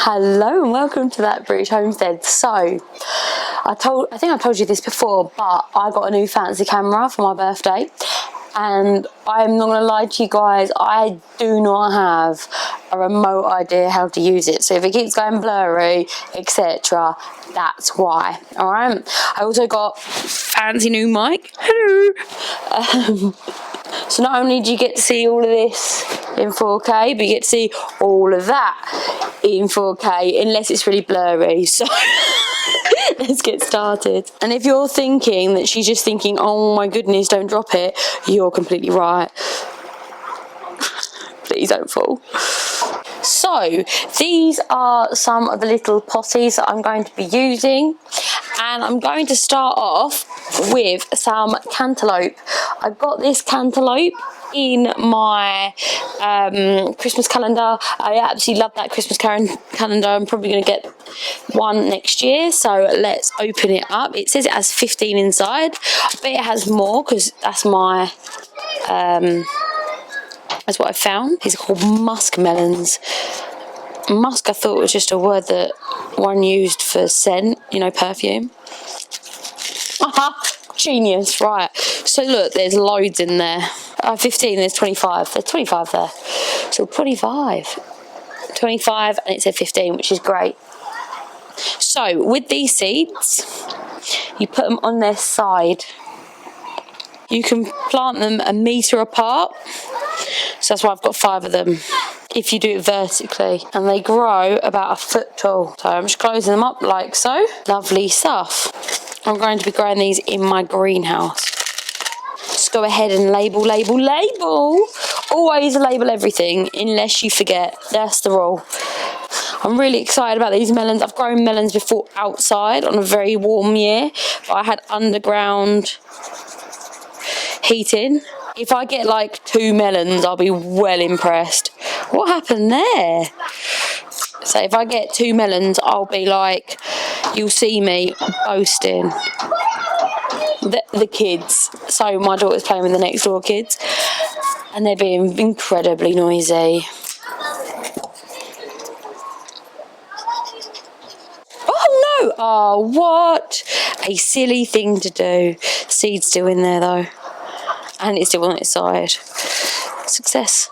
Hello and welcome to that British Homestead. So, I think I told you this before, but I got a new fancy camera for my birthday, and I'm not going to lie to you guys, I do not have a remote idea how to use it. So if it keeps going blurry, etc., that's why. Alright, I also got fancy new mic. Hello. So not only do you get to see all of this in 4K, but you get to see all of that in 4K, unless it's really blurry. So let's get started. And if you're thinking that she's just thinking, oh my goodness, don't drop it, you're completely right. Please don't fall. So these are some of the little potties that I'm going to be using, and I'm going to start off with some cantaloupe. I've got this cantaloupe in my Christmas calendar. I absolutely love that Christmas calendar. I'm probably going to get one next year, so let's open it up. It says it has 15 inside. I bet it has more because that's my that's what I found. These are called musk melons. Musk, I thought was just a word that one used for scent, you know, perfume. Aha, genius, right. So look, there's loads in there. 15, there's 25. There's 25 there. So 25, and it said 15, which is great. So with these seeds, you put them on their side. You can plant them 1 metre apart. So that's why I've got 5 of them. If you do it vertically, and they grow about 1 foot tall. So I'm just closing them up like so. Lovely stuff. I'm going to be growing these in my greenhouse. Just go ahead and label. Always label everything unless you forget. That's the rule. I'm really excited about these melons. I've grown melons before outside on a very warm year, but I had underground heating. If I get like 2 melons, I'll be well impressed. What happened there? So if I get 2 melons, I'll be like, you'll see me boasting. The kids. So my daughter's playing with the next door kids, and they're being incredibly noisy. Oh no! Oh, what a silly thing to do. Seed's still in there though. And it's still on its side. Success.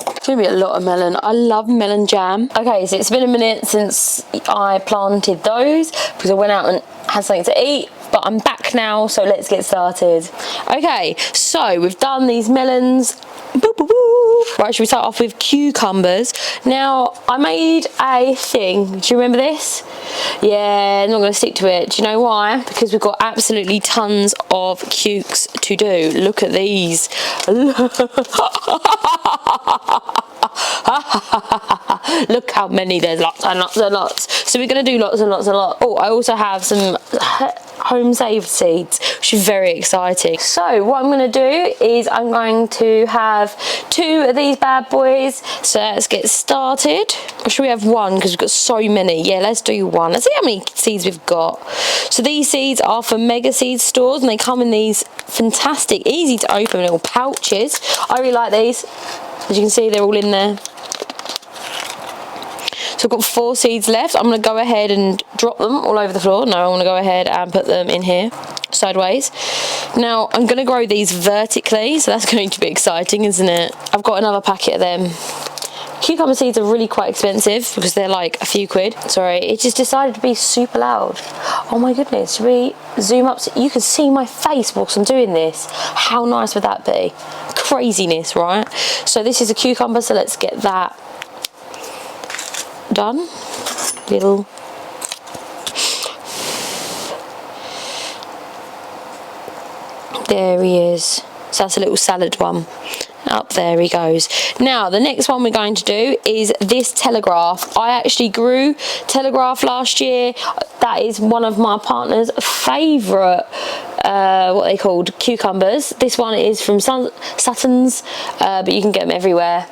It's going to be a lot of melon. I love melon jam. Okay, so it's been a minute since I planted those because I went out and had something to eat, but I'm back now, so let's get started. Okay, so we've done these melons. Boo, boo, boo. Right, should we start off with cucumbers? Now, I made a thing. Do you remember this? Yeah, I'm not going to stick to it. Do you know why? Because we've got absolutely tons of cukes to do. Look at these. Look how many, there's lots and lots and lots. So we're going to do lots and lots and lots. Oh, I also have some home saved seeds, which is very exciting. So what I'm going to do is I'm going to have 2 of these bad boys. So let's get started. Or should we have 1 because we've got so many? Yeah, let's do 1. Let's see how many seeds we've got. So these seeds are from Mega Seed stores, and they come in these fantastic, easy to open little pouches. I really like these. As you can see, they're all in there. So I've got 4 seeds left. I'm going to go ahead and drop them all over the floor. No, I'm going to go ahead and put them in here, sideways. Now, I'm going to grow these vertically, so that's going to be exciting, isn't it? I've got another packet of them. Cucumber seeds are really quite expensive because they're like a few quid. Sorry, it just decided to be super loud. Oh my goodness, should we zoom up so you can see my face whilst I'm doing this? How nice would that be? Craziness, right? So this is a cucumber, so let's get that done. Little. There he is. So that's a little salad one. Up there he goes. Now the next one we're going to do is this telegraph. I actually grew telegraph last year. That is one of my partner's favourite what they called cucumbers. This one is from Sutton's, but you can get them everywhere.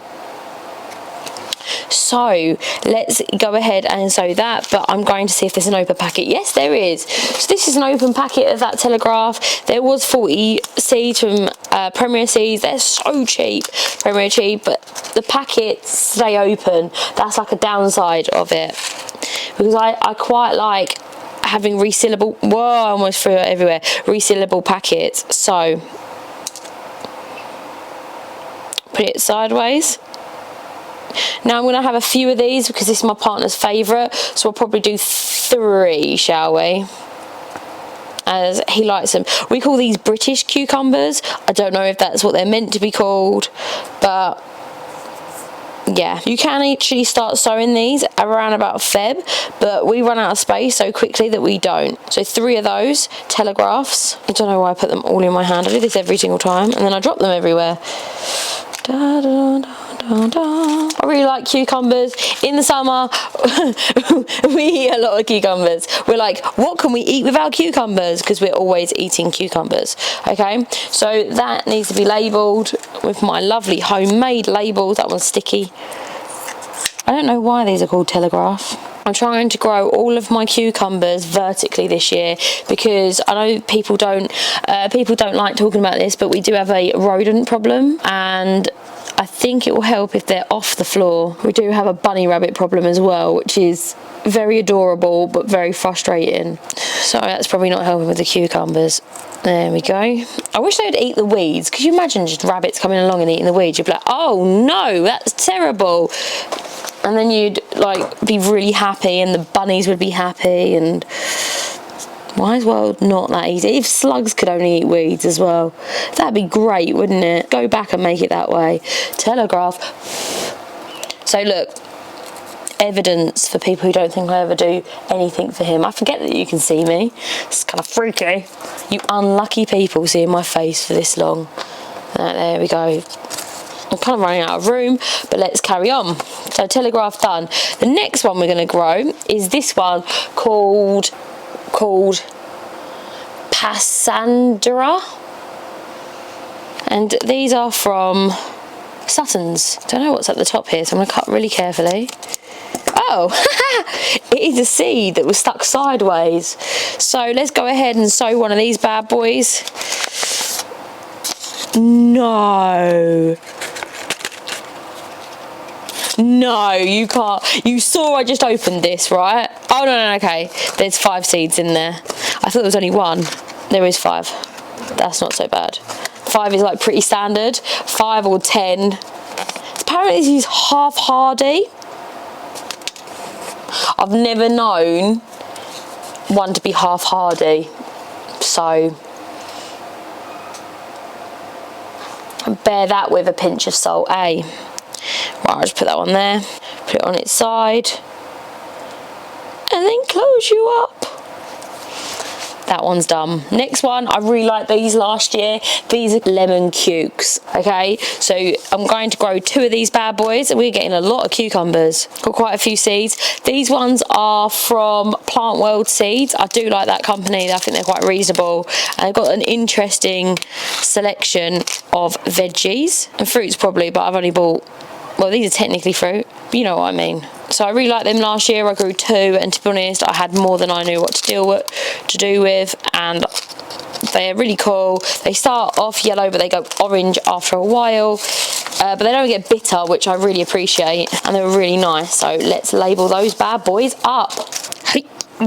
So let's go ahead and sow that, but I'm going to see if there's an open packet. Yes, there is. So this is an open packet of that Telegraph. There was 40 seeds from Premier Seeds. They're so cheap, Premier cheap, but the packets stay open. That's like a downside of it, because I quite like having resealable, whoa, I almost threw it everywhere, resealable packets. So put it sideways. Now I'm going to have a few of these because this is my partner's favourite, so we'll probably do 3, shall we? As he likes them. We call these British cucumbers. I don't know if that's what they're meant to be called, but yeah, you can actually start sowing these around about Feb, but we run out of space so quickly that we don't. So 3 of those Telegraphs. I don't know why I put them all in my hand. I do this every single time and then I drop them everywhere. Da, da, da. I really like cucumbers. In the summer, we eat a lot of cucumbers. We're like, what can we eat without cucumbers? Because we're always eating cucumbers. Okay, so that needs to be labelled with my lovely homemade labels. That one's sticky. I don't know why these are called Telegraph. I'm trying to grow all of my cucumbers vertically this year because I know people don't like talking about this, but we do have a rodent problem, and I think it will help if they're off the floor. We do have a bunny rabbit problem as well, which is very adorable but very frustrating. So that's probably not helping with the cucumbers. There we go. I wish they would eat the weeds. Could you imagine just rabbits coming along and eating the weeds? You'd be like, oh no, that's terrible. And then you'd like be really happy and the bunnies would be happy, and why is world not that easy? If slugs could only eat weeds as well, that'd be great, wouldn't it? Go back and make it that way. Telegraph. So look, evidence for people who don't think I ever do anything for him. I forget that you can see me. It's kind of freaky. You unlucky people seeing my face for this long. There we go. I'm kind of running out of room, but let's carry on. So Telegraph done. The next one we're going to grow is this one called Passandra, and these are from Sutton's. Don't know what's at the top here, so I'm going to cut really carefully. Oh, it is a seed that was stuck sideways. So let's go ahead and sow one of these bad boys. No, you can't. You saw I just opened this, right? Oh, no, okay. There's 5 seeds in there. I thought there was only 1. There is 5. That's not so bad. 5 is like pretty standard. 5 or 10. Apparently this is half hardy. I've never known one to be half hardy. So bear that with a pinch of salt, eh? Right, I'll just put that one there, put it on its side, and then close you up. That one's done. Next one, I really liked these last year. These are lemon cukes, okay? So I'm going to grow 2 of these bad boys, and we're getting a lot of cucumbers. Got quite a few seeds. These ones are from Plant World Seeds. I do like that company. I think they're quite reasonable. And they've got an interesting selection of veggies and fruits probably, but I've only bought, well, these are technically fruit, but you know what I mean. So I really liked them last year. I grew 2, and to be honest, I had more than I knew what to do with, and they're really cool. They start off yellow, but they go orange after a while, but they don't get bitter, which I really appreciate, and they're really nice. So let's label those bad boys up.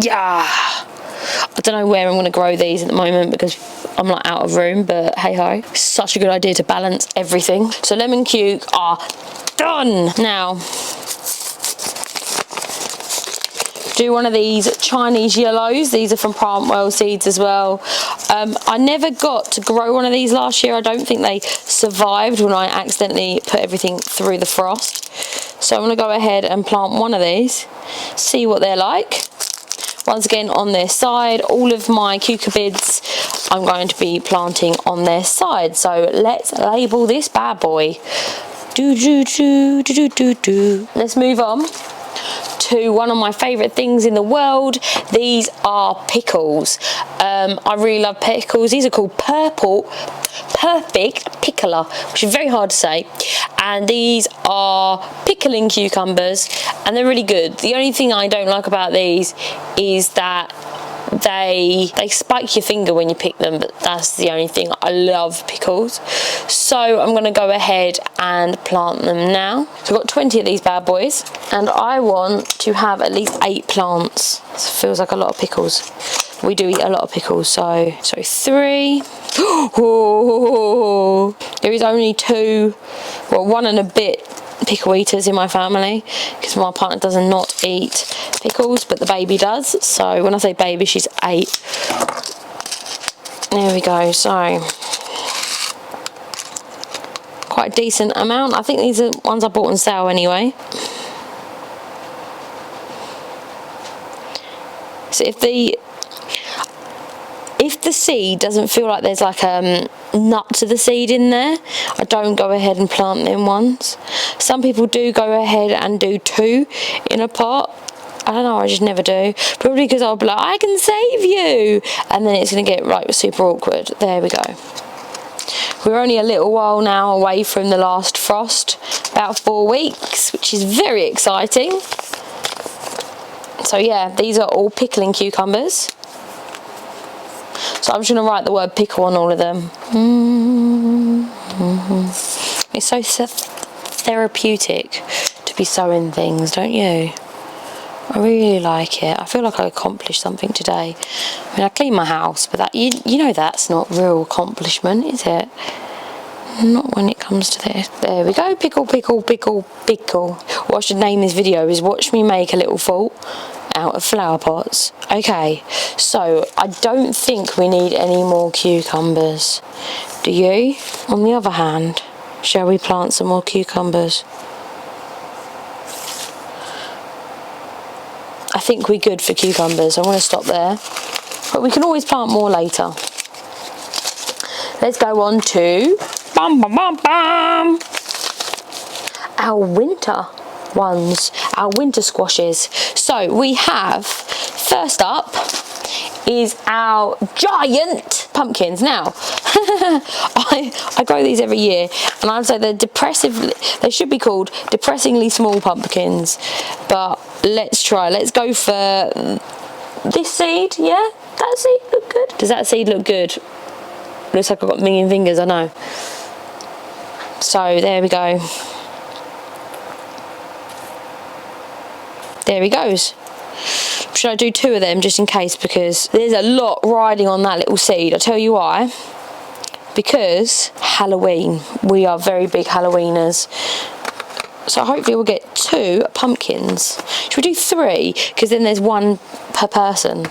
Yeah. I don't know where I'm going to grow these at the moment because I'm like out of room, but hey ho, such a good idea to balance everything. So lemon cuke are done. Now do one of these Chinese yellows. These are from Plant World Seeds as well. I never got to grow one of these last year. I don't think they survived when I accidentally put everything through the frost. So I'm going to go ahead and plant one of these, see what they're like. Once again on their side, all of my cucumbids I'm going to be planting on their side. So let's label this bad boy. Let's move on to one of my favourite things in the world. These are pickles. I really love pickles. These are called perfect pickler, which is very hard to say, and these are pickling cucumbers, and they're really good. The only thing I don't like about these is that they spike your finger when you pick them, but that's the only thing. I love pickles, so I'm going to go ahead and plant them now. So I've got 20 of these bad boys, and I want to have at least 8 plants. This feels like a lot of pickles. We do eat a lot of pickles, so 3. Oh, there is only 2, well, 1 and a bit pickle eaters in my family, because my partner does not eat pickles, but the baby does. So when I say baby, she's 8. There we go. So quite a decent amount. I think these are ones I bought on sale anyway. So if the seed doesn't feel like there's like a nut to the seed in there, I don't go ahead and plant them ones. Some people do go ahead and do 2 in a pot. I don't know, I just never do. Probably because I'll be like, I can save you, and then it's going to get like super awkward. There we go. We're only a little while now away from the last frost, about 4 weeks, which is very exciting. So yeah, these are all pickling cucumbers. So I'm just going to write the word pickle on all of them. It's so therapeutic to be sowing things, don't you? I really like it. I feel like I accomplished something today. I mean, I cleaned my house, but that you know that's not real accomplishment, is it? Not when it comes to this. There we go. Pickle, pickle, pickle, pickle. What I should name this video is watch me make a little fort out of flower pots. Okay, so I don't think we need any more cucumbers. Do you? On the other hand, shall we plant some more cucumbers? I think we're good for cucumbers. I'm going to stop there, but we can always plant more later. Let's go on to our winter ones, our winter squashes. So we have, first up is our giant pumpkins. Now I grow these every year, and I'd say they should be called depressingly small pumpkins, but let's try. Let's go for this seed. Yeah, that seed look good. Does that seed look good? Looks like I've got a million fingers, I know. So there we go. There he goes. Should I do 2 of them just in case, because there's a lot riding on that little seed. I'll tell you why. Because Halloween. We are very big Halloweeners. So hopefully we'll get 2 pumpkins. Should we do 3? Because then there's 1 per person.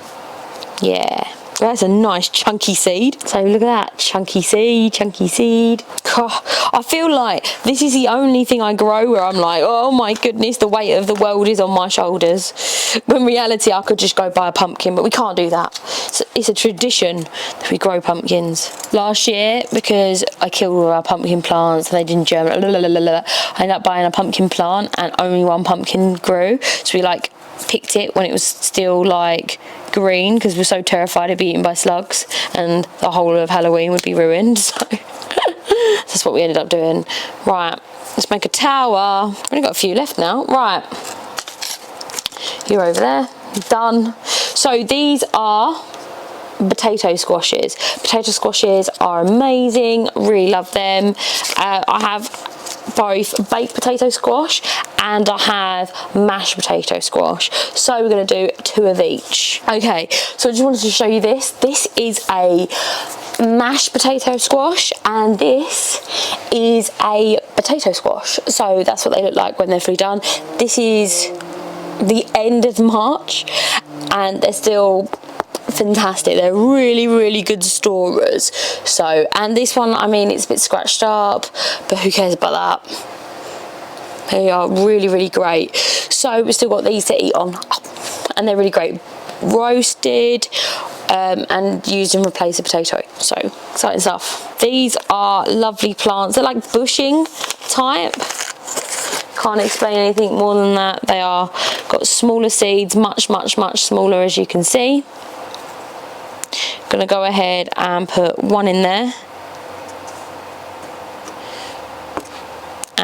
Yeah. That's a nice chunky seed. So look at that, chunky seed, chunky seed. God, I feel like this is the only thing I grow where I'm like, oh my goodness, the weight of the world is on my shoulders. When in reality, I could just go buy a pumpkin, but we can't do that. So it's a tradition that we grow pumpkins. Last year, because I killed all our pumpkin plants and they didn't germinate, I ended up buying a pumpkin plant and only 1 pumpkin grew. So we like picked it when it was still like green, because we're so terrified of being eaten by slugs and the whole of Halloween would be ruined. So that's what we ended up doing. Right, let's make a tower. I've only got a few left now. Right, you're over there. Done. So these are potato squashes. Potato squashes are amazing. Really love them. I have both baked potato squash and I have mashed potato squash, so we're going to do 2 of each. Okay, so I just wanted to show you this. This is a mashed potato squash and this is a potato squash, so that's what they look like when they're fully done. This is the end of March and they're still fantastic. They're really, really good storers. So, and this one, I mean, it's a bit scratched up, but who cares about that? They are really, really great. So we've still got these to eat on, and they're really great. Roasted and used in replace a potato. So exciting stuff. These are lovely plants. They're like bushing type. Can't explain anything more than that. They are got smaller seeds, much, much, much smaller, as you can see. Gonna go ahead and put 1 in there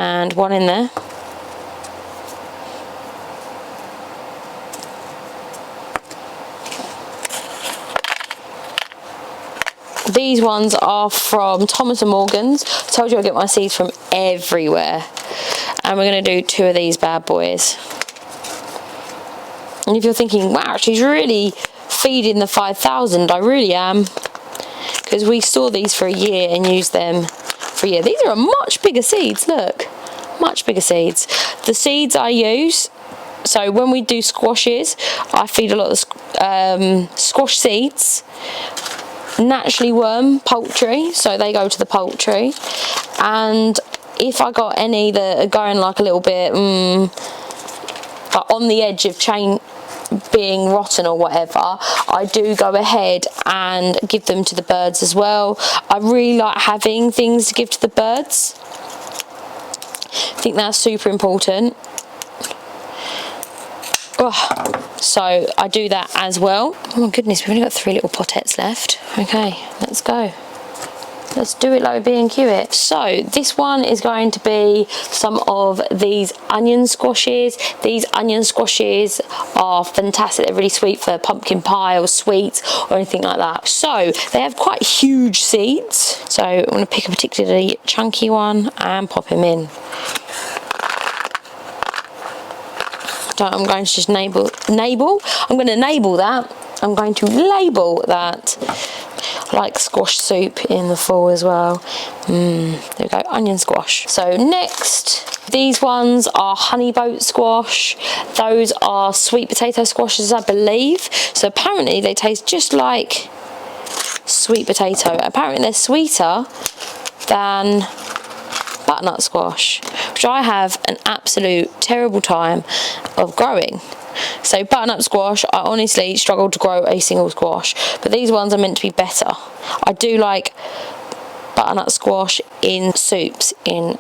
and one in there. These ones are from Thomas & Morgan's. I told you I get my seeds from everywhere. And we're going to do 2 of these bad boys. And if you're thinking, wow, she's really feeding the 5,000, I really am. Because we store these for a year and use them for a year. These are much bigger seeds, look. Much bigger seeds. The seeds I use, so when we do squashes, I feed a lot of squash seeds. Naturally worm poultry, so they go to the poultry. And if I got any that are going like a little bit like on the edge of being rotten or whatever, I do go ahead and give them to the birds as well. I really like having things to give to the birds. I think that's super important. Oh, so I do that as well. Oh my goodness, we've only got 3 little potettes left. Okay, let's go. Let's do it like B&Q it. So this one is going to be some of these onion squashes. These onion squashes are fantastic. They're really sweet for pumpkin pie or sweets or anything like that. So they have quite huge seeds. So I'm going to pick a particularly chunky one and pop him in. I'm going to just I'm going to label that. I like squash soup in the fall as well. There we go, onion squash. So next, these ones are honey boat squash. Those are sweet potato squashes, I believe. So apparently they taste just like sweet potato. Apparently they're sweeter than butternut squash, which I have an absolute terrible time of growing. So butternut squash, I honestly struggled to grow a single squash, but these ones are meant to be better. I do like butternut squash in soups, and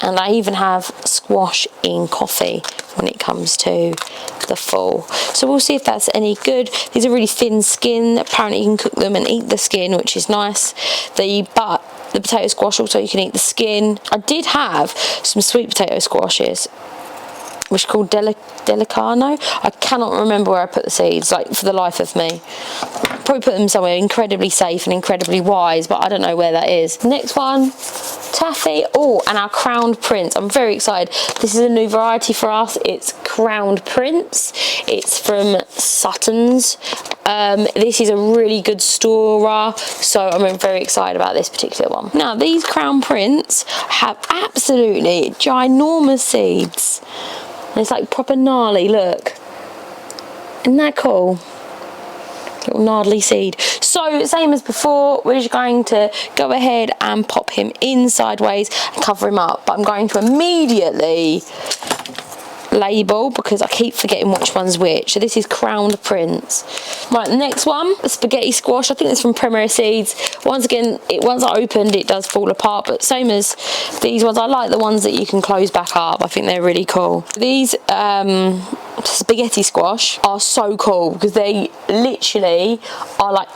I even have squash in coffee when it comes to the fall. So we'll see if that's any good. These are really thin skin. Apparently you can cook them and eat the skin, which is nice. The potato squash also you can eat the skin. I did have some sweet potato squashes, which are called Delicano. I cannot remember where I put the seeds, like for the life of me. Probably put them somewhere incredibly safe and incredibly wise, but I don't know where that is. Next one, taffy. Oh, and our crowned prince. I'm very excited. This is a new variety for us. It's crowned prince. It's from Sutton's. This is a really good storer, so I'm very excited about this particular one. Now, these crowned prince have absolutely ginormous seeds. And it's like proper gnarly, look. Isn't that cool? Little gnarly seed. So, same as before, we're just going to go ahead and pop him in sideways and cover him up. But I'm going to immediately label because I keep forgetting which one's which. So this is crowned prince. Right, the next one, the spaghetti squash. I think it's from Premier Seeds. Once again, once I opened, it does fall apart, but same as these ones. I like the ones that you can close back up. I think they're really cool. These spaghetti squash are so cool because they literally are like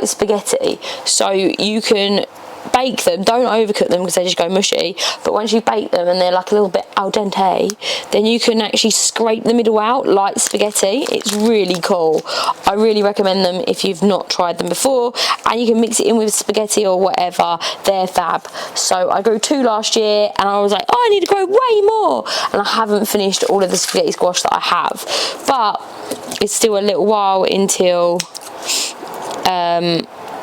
spaghetti. So you can bake them, don't overcook them because they just go mushy, but once you bake them and they're like a little bit al dente, then you can actually scrape the middle out like spaghetti. It's really cool. I really recommend them if you've not tried them before, and you can mix it in with spaghetti or whatever. They're fab. So I grew 2 last year and I was like, oh, I need to grow way more, and I haven't finished all of the spaghetti squash that I have, but it's still a little while until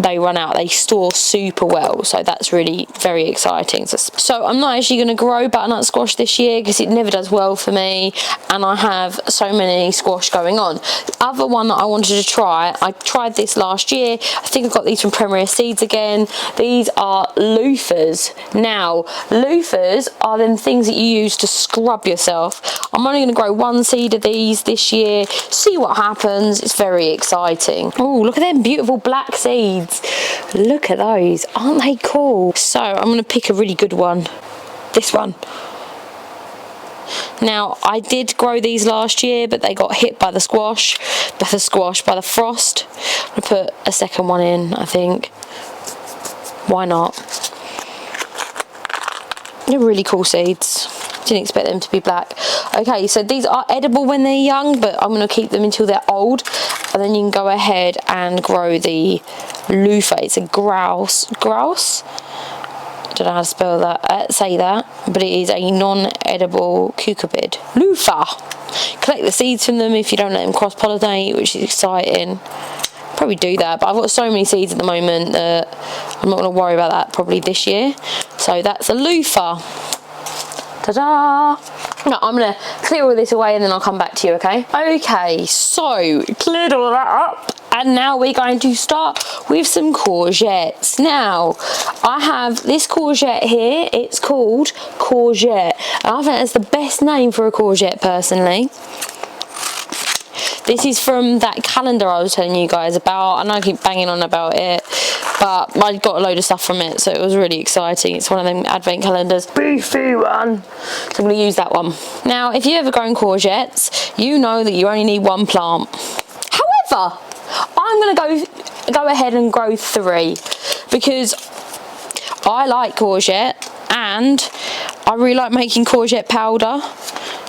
they run out. They store super well, so that's really very exciting. So I'm not actually going to grow butternut squash this year because it never does well for me, and I have so many squash going on. The other one that I wanted to try, I tried this last year. I think I got these from Premier Seeds again. These are loofahs. Now, loofahs are them things that you use to scrub yourself. I'm only going to grow 1 seed of these this year, see what happens. It's very exciting. Oh, look at them beautiful black seeds. Look at those, aren't they cool? So I'm going to pick a really good one. This one. Now, I did grow these last year, but they got hit by the frost. I'm going to put a second one in, I think. Why not? They're really cool seeds. Didn't expect them to be black. Okay, so these are edible when they're young, but I'm going to keep them until they're old, and then you can go ahead and grow the loofah. It's a grouse. I don't know how to spell that, say that, but it is a non-edible cucurbit. Loofah. Collect the seeds from them if you don't let them cross-pollinate, which is exciting. Probably do that, but I've got so many seeds at the moment that I'm not going to worry about that probably this year. So that's a loofah. Ta-da! No, I'm going to clear all this away and then I'll come back to you, okay? Okay, so cleared all that up. And now we're going to start with some courgettes. Now, I have this courgette here. It's called courgette. And I think that's the best name for a courgette, personally. This is from that calendar I was telling you guys about. I know I keep banging on about it, but I got a load of stuff from it, so it was really exciting. It's one of them advent calendars. Beefy one. So I'm going to use that one. Now, if you've ever grown courgettes, you know that you only need one plant. However, I'm going to go ahead and grow 3 because I like courgette and I really like making courgette powder.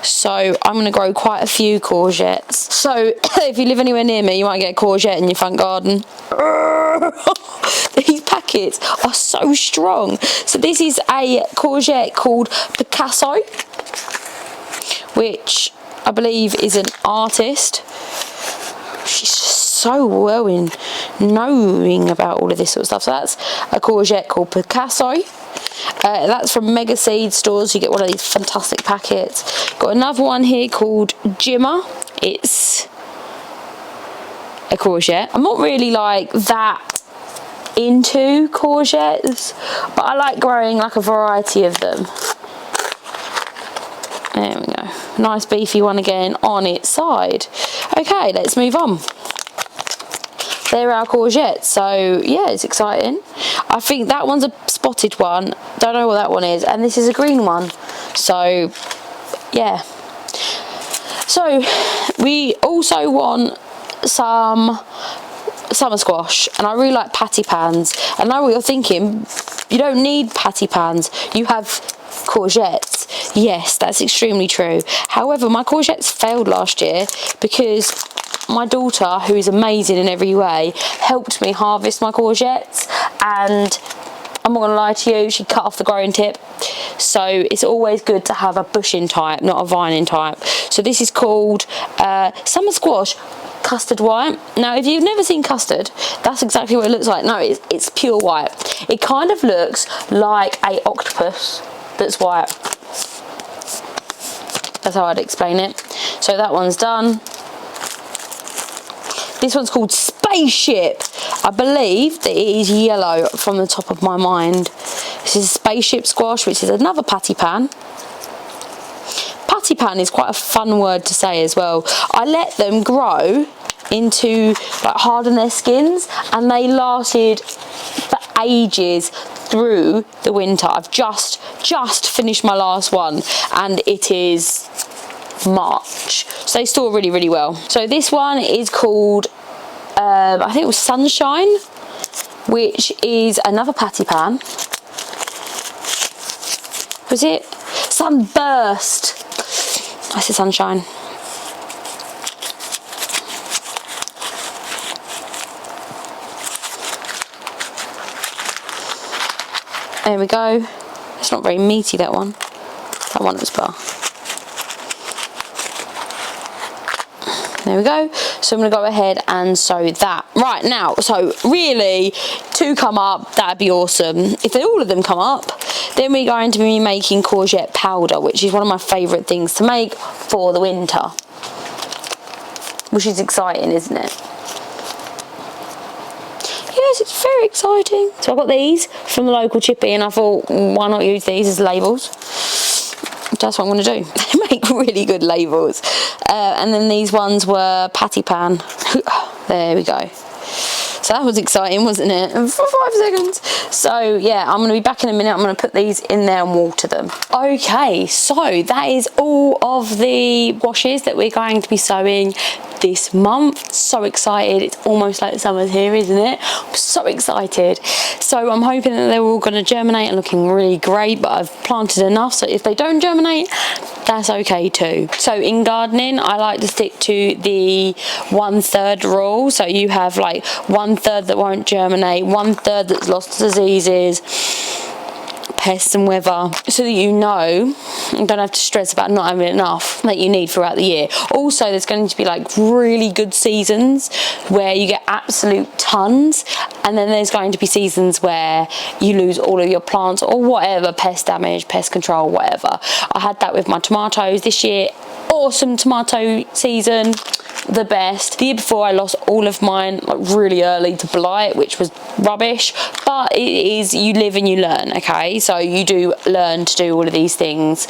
So I'm going to grow quite a few courgettes. So if you live anywhere near me, you might get a courgette in your front garden. These packets are so strong. So this is a courgette called Picasso, which I believe is an artist. She's so well in knowing about all of this sort of stuff. So that's a courgette called Picasso. That's from Mega Seed stores. You get one of these fantastic packets. Got another one here called Jimmer. It's a courgette. I'm not really like that into courgettes, but I like growing like a variety of them. There we go. Nice beefy one again on its side. Okay, let's move on. They're our courgettes, so yeah, it's exciting. I think that one's a spotted one. Don't know what that one is, and this is a green one. So yeah. So we also want some summer squash, and I really like patty pans. I know what you're thinking. You don't need patty pans. You have courgettes. Yes, that's extremely true. However, my courgettes failed last year because my daughter, who is amazing in every way, helped me harvest my courgettes, and I'm not going to lie to you, she cut off the growing tip. So it's always good to have a bushing type, not a vining type. So this is called summer squash custard white. Now, if you've never seen custard, that's exactly what it looks like. No, it's pure white. It kind of looks like a octopus that's white. That's how I'd explain it. So that one's done. This one's called Spaceship. I believe that it is yellow from the top of my mind. This is Spaceship squash, which is another patty pan. Patty pan is quite a fun word to say as well. I let them grow into, like, harden their skins, and they lasted for ages through the winter. I've just finished my last one, and it is March, so they store really, really well. So this one is called I think it was Sunshine, which is another patty pan. Was it Sunburst? I said Sunshine. There we go. It's not very meaty, that one. That one was better. There we go. So I'm going to go ahead and sow that. Right, now, so really, 2 come up, that'd be awesome. If all of them come up, then we're going to be making courgette powder, which is one of my favourite things to make for the winter. Which is exciting, isn't it? Yes, it's very exciting. So I got these from the local chippy, and I thought, why not use these as labels? That's what I'm going to do. They make really good labels. And then these ones were patty pan. There we go. So that was exciting, wasn't it? For 5 seconds. So yeah, I'm going to be back in a minute. I'm going to put these in there and water them. Okay, so that is all of the washes that we're going to be sowing this month. So excited. It's almost like summer's here, isn't it? I'm so excited. So I'm hoping that they're all going to germinate and looking really great, but I've planted enough, so if they don't germinate, that's okay too. So in gardening, I like to stick to the 1/3 rule. So you have like 1/3 that won't germinate, 1/3 that's lost to diseases, pests and weather, so that you know you don't have to stress about not having enough that you need throughout the year. Also, there's going to be like really good seasons where you get absolute tons, and then there's going to be seasons where you lose all of your plants or whatever, pest damage, pest control, whatever. I had that with my tomatoes this year. Awesome tomato season, the best. The year before I lost all of mine like really early to blight, which was rubbish, but it is, you live and you learn, okay? So you do learn to do all of these things,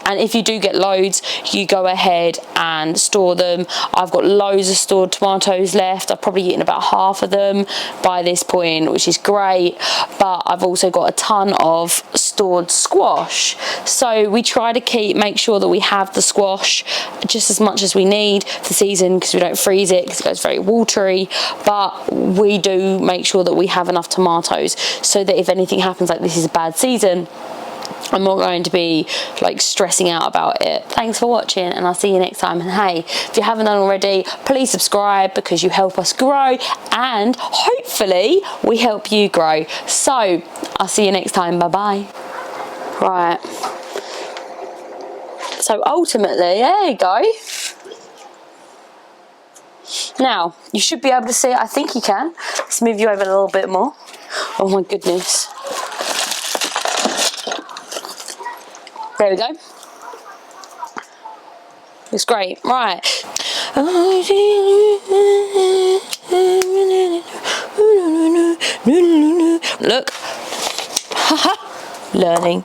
and if you do get loads, you go ahead and store them. I've got loads of stored tomatoes left. I've probably eaten about half of them by this point, which is great, but I've also got a ton of stored squash. So we try to make sure that we have the squash just as much as we need for the season, because we don't freeze it because it goes very watery, but we do make sure that we have enough tomatoes so that if anything happens, like this is a bad season, I'm not going to be like stressing out about it. Thanks for watching, and I'll see you next time. And hey, if you haven't done already, please subscribe, because you help us grow and hopefully we help you grow. So I'll see you next time. Bye bye. Right, so ultimately, there you go. Now you should be able to see it. I think you can. Let's move you over a little bit more. Oh my goodness. There we go. It's great. Right. Look. Haha. Learning.